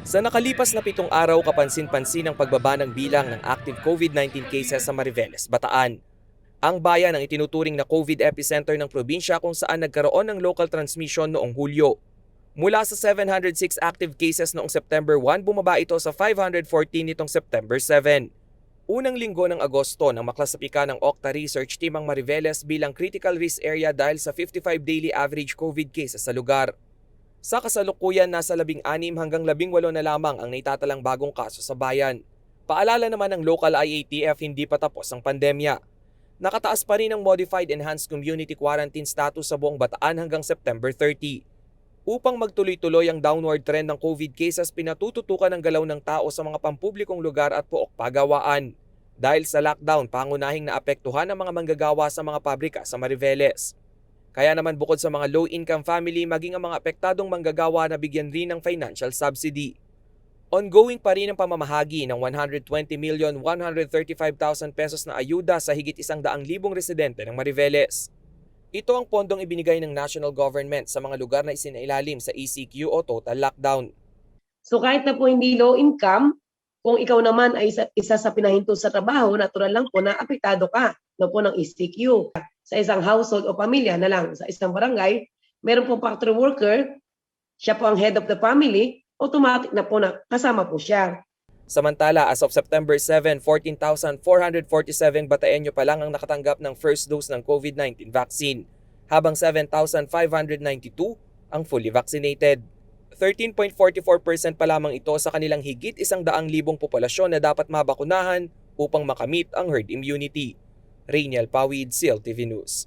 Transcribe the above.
Sa nakalipas na 7 araw, kapansin-pansin ang pagbaba ng bilang ng active COVID-19 cases sa Mariveles, Bataan. Ang bayan ang itinuturing na COVID epicenter ng probinsya kung saan nagkaroon ng local transmission noong Hulyo. Mula sa 706 active cases noong September 1, bumaba ito sa 514 nitong September 7. Unang linggo ng Agosto nang maklasipika ng Octa Research Team ang Mariveles bilang critical risk area dahil sa 55 daily average COVID cases sa lugar. Sa kasalukuyan, nasa 16 hanggang 18 na lamang ang naitatalang bagong kaso sa bayan. Paalala naman ng local IATF, hindi pa tapos ang pandemya. Nakataas pa rin ang Modified Enhanced Community Quarantine status sa buong Bataan hanggang September 30. Upang magtuloy-tuloy ang downward trend ng COVID cases, pinatututukan ang galaw ng tao sa mga pampublikong lugar at pook pagawaan. Dahil sa lockdown, pangunahing naapektuhan ang mga manggagawa sa mga pabrika sa Mariveles. Kaya naman bukod sa mga low-income family, maging ang mga apektadong manggagawa na bigyan rin ng financial subsidy. Ongoing pa rin ang pamamahagi ng 120,135,000 pesos na ayuda sa higit 100,000 residente ng Mariveles. Ito ang pondong ibinigay ng national government sa mga lugar na isinailalim sa ECQ o total lockdown. So kahit na po hindi low income, kung ikaw naman ay isa sa pinahinto sa trabaho, natural lang po na apektado ka na po ng ECQ. Sa isang household o pamilya na lang, sa isang barangay, meron pong factory worker, siya po ang head of the family, automatic na po na kasama po siya. Samantala, as of September 7, 14,447 Bataenyo pa lang ang nakatanggap ng first dose ng COVID-19 vaccine, habang 7,592 ang fully vaccinated. 13.44% pa lamang ito sa kanilang higit 100,000 populasyon na dapat mabakunahan upang makamit ang herd immunity. Rainiel Pawid, CLTV News.